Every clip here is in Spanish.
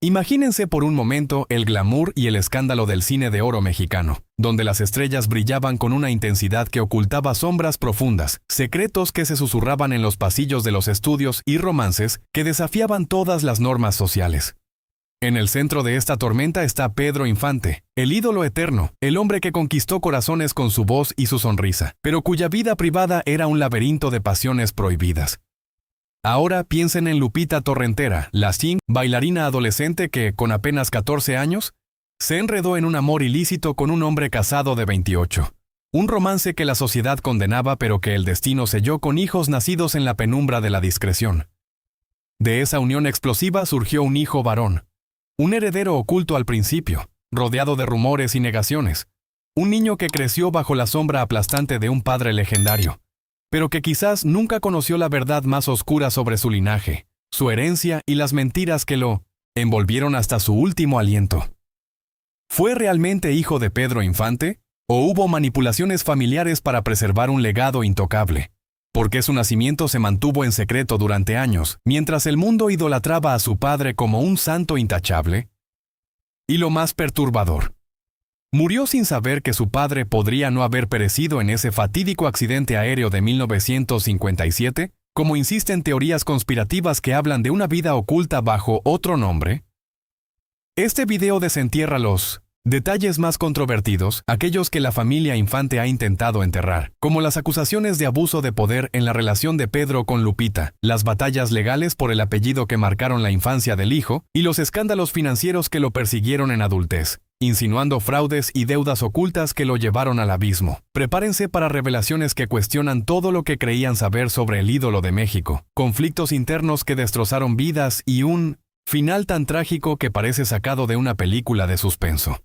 Imagínense por un momento el glamour y el escándalo del cine de oro mexicano, donde las estrellas brillaban con una intensidad que ocultaba sombras profundas, secretos que se susurraban en los pasillos de los estudios y romances que desafiaban todas las normas sociales. En el centro de esta tormenta está Pedro Infante, el ídolo eterno, el hombre que conquistó corazones con su voz y su sonrisa, pero cuya vida privada era un laberinto de pasiones prohibidas. Ahora piensen en Lupita Torrentera, la Sing, bailarina adolescente que, con apenas 14 años, se enredó en un amor ilícito con un hombre casado de 28. Un romance que la sociedad condenaba pero que el destino selló con hijos nacidos en la penumbra de la discreción. De esa unión explosiva surgió un hijo varón. Un heredero oculto al principio, rodeado de rumores y negaciones. Un niño que creció bajo la sombra aplastante de un padre legendario, pero que quizás nunca conoció la verdad más oscura sobre su linaje, su herencia y las mentiras que lo envolvieron hasta su último aliento. ¿Fue realmente hijo de Pedro Infante? ¿O hubo manipulaciones familiares para preservar un legado intocable? ¿Por qué su nacimiento se mantuvo en secreto durante años, mientras el mundo idolatraba a su padre como un santo intachable? Y lo más perturbador, murió sin saber que su padre podría no haber perecido en ese fatídico accidente aéreo de 1957, como insisten teorías conspirativas que hablan de una vida oculta bajo otro nombre. Este video desentierra los detalles más controvertidos, aquellos que la familia Infante ha intentado enterrar, como las acusaciones de abuso de poder en la relación de Pedro con Lupita, las batallas legales por el apellido que marcaron la infancia del hijo, y los escándalos financieros que lo persiguieron en adultez, insinuando fraudes y deudas ocultas que lo llevaron al abismo. Prepárense para revelaciones que cuestionan todo lo que creían saber sobre el ídolo de México, conflictos internos que destrozaron vidas y un final tan trágico que parece sacado de una película de suspenso.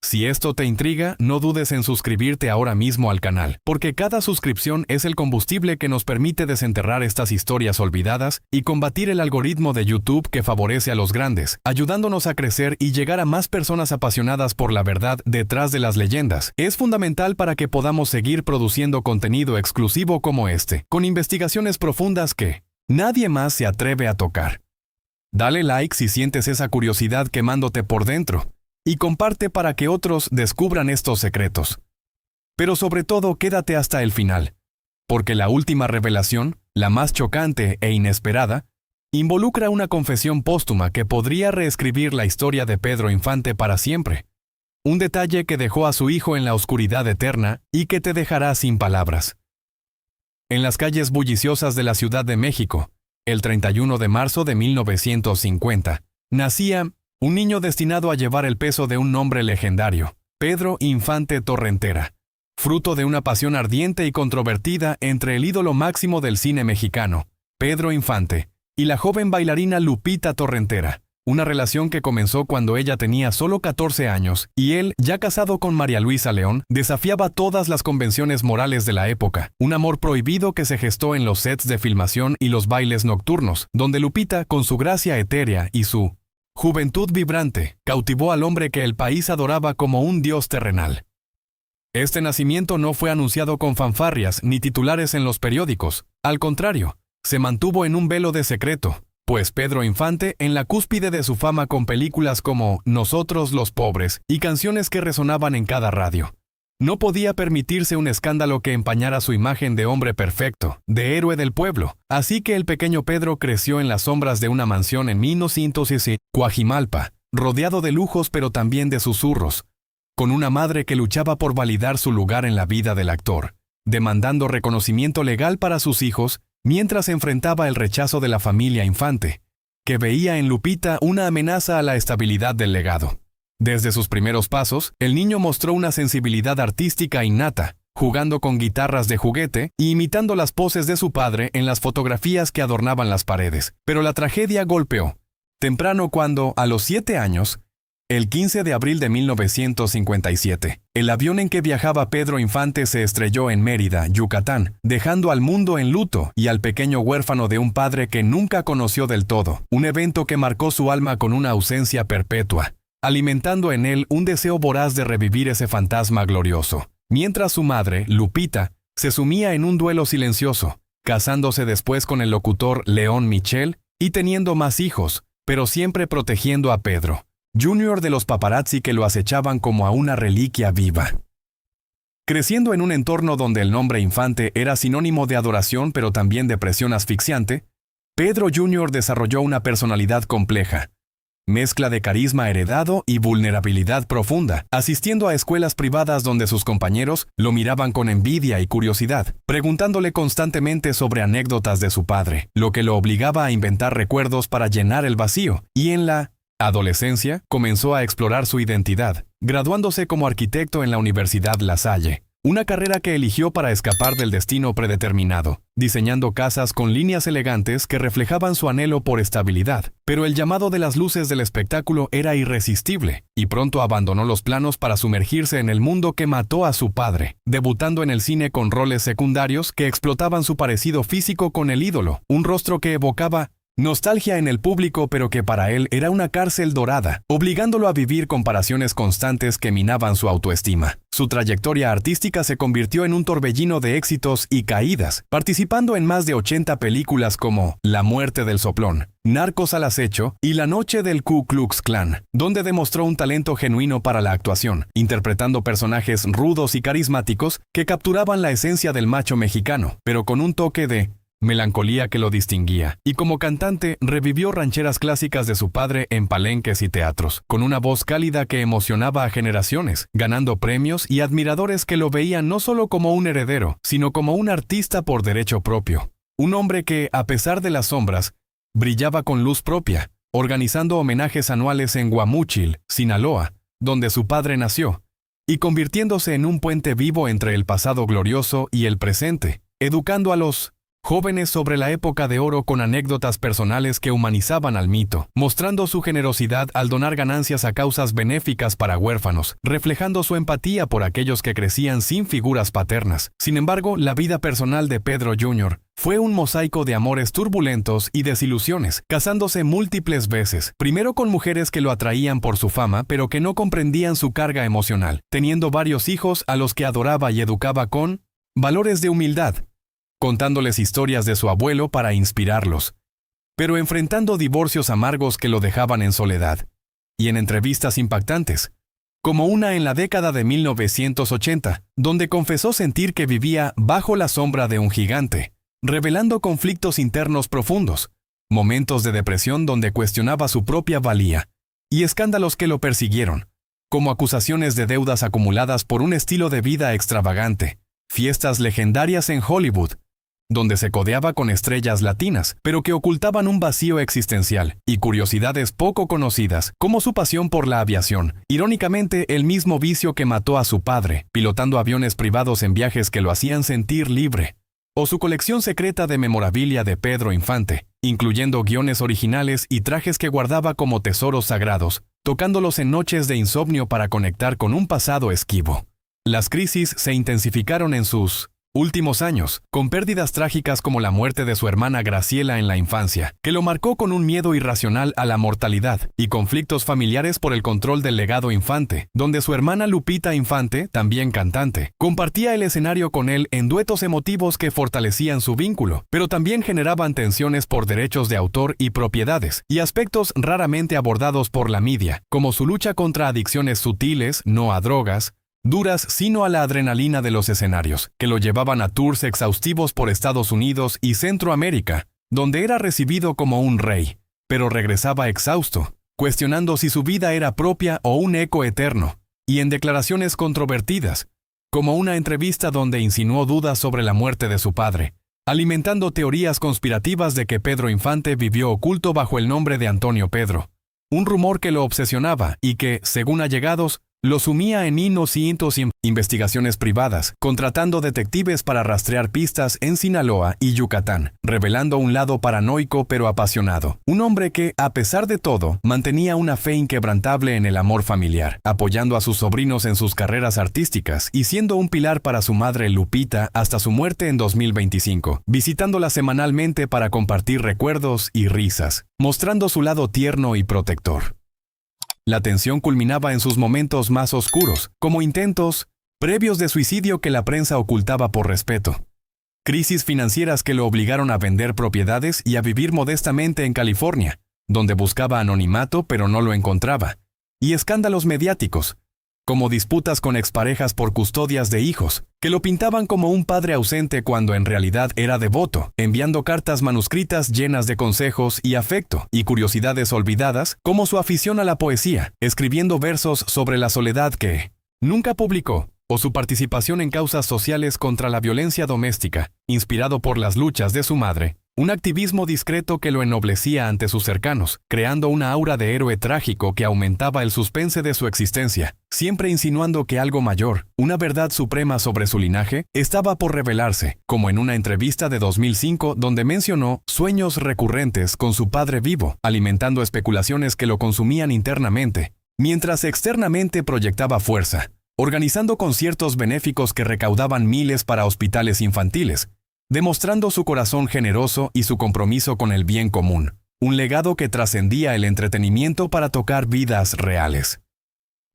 Si esto te intriga, no dudes en suscribirte ahora mismo al canal, porque cada suscripción es el combustible que nos permite desenterrar estas historias olvidadas y combatir el algoritmo de YouTube que favorece a los grandes, ayudándonos a crecer y llegar a más personas apasionadas por la verdad detrás de las leyendas. Es fundamental para que podamos seguir produciendo contenido exclusivo como este, con investigaciones profundas que nadie más se atreve a tocar. Dale like si sientes esa curiosidad quemándote por dentro. Y comparte para que otros descubran estos secretos. Pero sobre todo quédate hasta el final, porque la última revelación, la más chocante e inesperada, involucra una confesión póstuma que podría reescribir la historia de Pedro Infante para siempre. Un detalle que dejó a su hijo en la oscuridad eterna y que te dejará sin palabras. En las calles bulliciosas de la Ciudad de México, el 31 de marzo de 1950, nacía un niño destinado a llevar el peso de un nombre legendario, Pedro Infante Torrentera, fruto de una pasión ardiente y controvertida entre el ídolo máximo del cine mexicano, Pedro Infante, y la joven bailarina Lupita Torrentera, una relación que comenzó cuando ella tenía solo 14 años y él, ya casado con María Luisa León, desafiaba todas las convenciones morales de la época, un amor prohibido que se gestó en los sets de filmación y los bailes nocturnos, donde Lupita, con su gracia etérea y su juventud vibrante, cautivó al hombre que el país adoraba como un dios terrenal. Este nacimiento no fue anunciado con fanfarrias ni titulares en los periódicos, al contrario, se mantuvo en un velo de secreto, pues Pedro Infante, en la cúspide de su fama con películas como Nosotros los pobres y canciones que resonaban en cada radio, no podía permitirse un escándalo que empañara su imagen de hombre perfecto, de héroe del pueblo. Así que el pequeño Pedro creció en las sombras de una mansión en 1900 Coajimalpa, rodeado de lujos pero también de susurros, con una madre que luchaba por validar su lugar en la vida del actor, demandando reconocimiento legal para sus hijos, mientras enfrentaba el rechazo de la familia Infante, que veía en Lupita una amenaza a la estabilidad del legado. Desde sus primeros pasos, el niño mostró una sensibilidad artística innata, jugando con guitarras de juguete y imitando las poses de su padre en las fotografías que adornaban las paredes. Pero la tragedia golpeó temprano cuando, a los 7 años, el 15 de abril de 1957, el avión en que viajaba Pedro Infante se estrelló en Mérida, Yucatán, dejando al mundo en luto y al pequeño huérfano de un padre que nunca conoció del todo, un evento que marcó su alma con una ausencia perpetua, alimentando en él un deseo voraz de revivir ese fantasma glorioso, mientras su madre, Lupita, se sumía en un duelo silencioso, casándose después con el locutor León Michel y teniendo más hijos, pero siempre protegiendo a Pedro Jr. de los paparazzi que lo acechaban como a una reliquia viva. Creciendo en un entorno donde el nombre Infante era sinónimo de adoración pero también de presión asfixiante, Pedro Jr. desarrolló una personalidad compleja, mezcla de carisma heredado y vulnerabilidad profunda, asistiendo a escuelas privadas donde sus compañeros lo miraban con envidia y curiosidad, preguntándole constantemente sobre anécdotas de su padre, lo que lo obligaba a inventar recuerdos para llenar el vacío, y en la adolescencia comenzó a explorar su identidad, graduándose como arquitecto en la Universidad La Salle, una carrera que eligió para escapar del destino predeterminado, diseñando casas con líneas elegantes que reflejaban su anhelo por estabilidad. Pero el llamado de las luces del espectáculo era irresistible, y pronto abandonó los planos para sumergirse en el mundo que mató a su padre, debutando en el cine con roles secundarios que explotaban su parecido físico con el ídolo, un rostro que evocaba nostalgia en el público pero que para él era una cárcel dorada, obligándolo a vivir comparaciones constantes que minaban su autoestima. Su trayectoria artística se convirtió en un torbellino de éxitos y caídas, participando en más de 80 películas como La muerte del soplón, Narcos al acecho y La noche del Ku Klux Klan, donde demostró un talento genuino para la actuación, interpretando personajes rudos y carismáticos que capturaban la esencia del macho mexicano, pero con un toque de melancolía que lo distinguía, y como cantante revivió rancheras clásicas de su padre en palenques y teatros, con una voz cálida que emocionaba a generaciones, ganando premios y admiradores que lo veían no solo como un heredero, sino como un artista por derecho propio. Un hombre que, a pesar de las sombras, brillaba con luz propia, organizando homenajes anuales en Guamúchil, Sinaloa, donde su padre nació, y convirtiéndose en un puente vivo entre el pasado glorioso y el presente, educando a los jóvenes sobre la época de oro con anécdotas personales que humanizaban al mito, mostrando su generosidad al donar ganancias a causas benéficas para huérfanos, reflejando su empatía por aquellos que crecían sin figuras paternas. Sin embargo, la vida personal de Pedro Jr. fue un mosaico de amores turbulentos y desilusiones, casándose múltiples veces, primero con mujeres que lo atraían por su fama, pero que no comprendían su carga emocional, teniendo varios hijos a los que adoraba y educaba con valores de humildad, contándoles historias de su abuelo para inspirarlos, pero enfrentando divorcios amargos que lo dejaban en soledad, y en entrevistas impactantes, como una en la década de 1980, donde confesó sentir que vivía bajo la sombra de un gigante, revelando conflictos internos profundos, momentos de depresión donde cuestionaba su propia valía, y escándalos que lo persiguieron, como acusaciones de deudas acumuladas por un estilo de vida extravagante, fiestas legendarias en Hollywood, donde se codeaba con estrellas latinas, pero que ocultaban un vacío existencial, y curiosidades poco conocidas, como su pasión por la aviación, irónicamente el mismo vicio que mató a su padre, pilotando aviones privados en viajes que lo hacían sentir libre, o su colección secreta de memorabilia de Pedro Infante, incluyendo guiones originales y trajes que guardaba como tesoros sagrados, tocándolos en noches de insomnio para conectar con un pasado esquivo. Las crisis se intensificaron en sus últimos años, con pérdidas trágicas como la muerte de su hermana Graciela en la infancia, que lo marcó con un miedo irracional a la mortalidad, y conflictos familiares por el control del legado Infante, donde su hermana Lupita Infante, también cantante, compartía el escenario con él en duetos emotivos que fortalecían su vínculo, pero también generaban tensiones por derechos de autor y propiedades, y aspectos raramente abordados por la media, como su lucha contra adicciones sutiles, no a drogas, duras sino a la adrenalina de los escenarios, que lo llevaban a tours exhaustivos por Estados Unidos y Centroamérica, donde era recibido como un rey, pero regresaba exhausto, cuestionando si su vida era propia o un eco eterno, y en declaraciones controvertidas, como una entrevista donde insinuó dudas sobre la muerte de su padre, alimentando teorías conspirativas de que Pedro Infante vivió oculto bajo el nombre de Antonio Pedro, un rumor que lo obsesionaba y que, según allegados, lo sumía en inocentes investigaciones privadas, contratando detectives para rastrear pistas en Sinaloa y Yucatán, revelando un lado paranoico pero apasionado. Un hombre que, a pesar de todo, mantenía una fe inquebrantable en el amor familiar, apoyando a sus sobrinos en sus carreras artísticas y siendo un pilar para su madre Lupita hasta su muerte en 2025, visitándola semanalmente para compartir recuerdos y risas, mostrando su lado tierno y protector. La tensión culminaba en sus momentos más oscuros, como intentos previos de suicidio que la prensa ocultaba por respeto. Crisis financieras que lo obligaron a vender propiedades y a vivir modestamente en California, donde buscaba anonimato pero no lo encontraba, y escándalos mediáticos, como disputas con exparejas por custodias de hijos, que lo pintaban como un padre ausente cuando en realidad era devoto, enviando cartas manuscritas llenas de consejos y afecto, y curiosidades olvidadas, como su afición a la poesía, escribiendo versos sobre la soledad que nunca publicó, o su participación en causas sociales contra la violencia doméstica, inspirado por las luchas de su madre. Un activismo discreto que lo ennoblecía ante sus cercanos, creando una aura de héroe trágico que aumentaba el suspense de su existencia, siempre insinuando que algo mayor, una verdad suprema sobre su linaje, estaba por revelarse, como en una entrevista de 2005 donde mencionó sueños recurrentes con su padre vivo, alimentando especulaciones que lo consumían internamente, mientras externamente proyectaba fuerza, organizando conciertos benéficos que recaudaban miles para hospitales infantiles, demostrando su corazón generoso y su compromiso con el bien común, un legado que trascendía el entretenimiento para tocar vidas reales.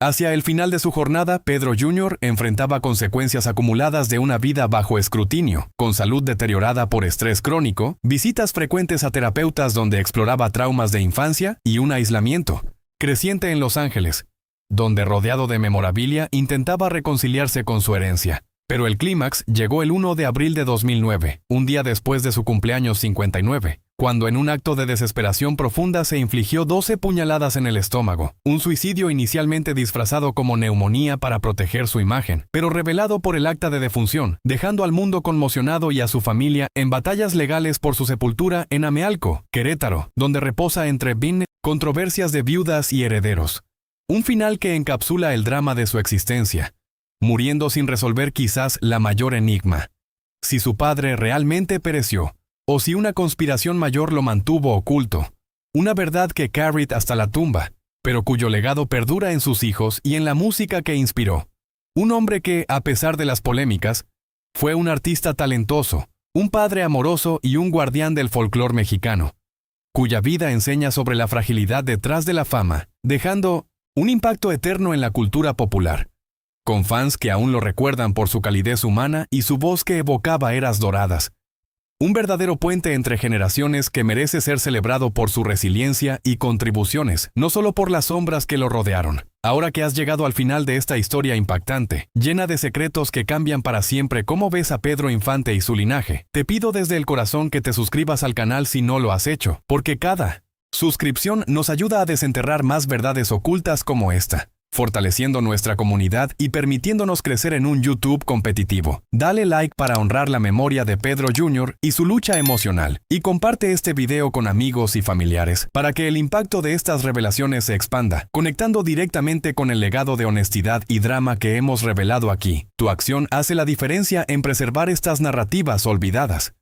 Hacia el final de su jornada, Pedro Jr. enfrentaba consecuencias acumuladas de una vida bajo escrutinio, con salud deteriorada por estrés crónico, visitas frecuentes a terapeutas donde exploraba traumas de infancia y un aislamiento creciente en Los Ángeles, donde rodeado de memorabilia intentaba reconciliarse con su herencia. Pero el clímax llegó el 1 de abril de 2009, un día después de su cumpleaños 59, cuando en un acto de desesperación profunda se infligió 12 puñaladas en el estómago, un suicidio inicialmente disfrazado como neumonía para proteger su imagen, pero revelado por el acta de defunción, dejando al mundo conmocionado y a su familia en batallas legales por su sepultura en Amealco, Querétaro, donde reposa entre controversias de viudas y herederos. Un final que encapsula el drama de su existencia, muriendo sin resolver quizás la mayor enigma: si su padre realmente pereció, o si una conspiración mayor lo mantuvo oculto. Una verdad que carried hasta la tumba, pero cuyo legado perdura en sus hijos y en la música que inspiró. Un hombre que, a pesar de las polémicas, fue un artista talentoso, un padre amoroso y un guardián del folclore mexicano, cuya vida enseña sobre la fragilidad detrás de la fama, dejando un impacto eterno en la cultura popular, con fans que aún lo recuerdan por su calidez humana y su voz que evocaba eras doradas. Un verdadero puente entre generaciones que merece ser celebrado por su resiliencia y contribuciones, no solo por las sombras que lo rodearon. Ahora que has llegado al final de esta historia impactante, llena de secretos que cambian para siempre cómo ves a Pedro Infante y su linaje, te pido desde el corazón que te suscribas al canal si no lo has hecho, porque cada suscripción nos ayuda a desenterrar más verdades ocultas como esta, fortaleciendo nuestra comunidad y permitiéndonos crecer en un YouTube competitivo. Dale like para honrar la memoria de Pedro Jr. y su lucha emocional, y comparte este video con amigos y familiares, para que el impacto de estas revelaciones se expanda, conectando directamente con el legado de honestidad y drama que hemos revelado aquí. Tu acción hace la diferencia en preservar estas narrativas olvidadas.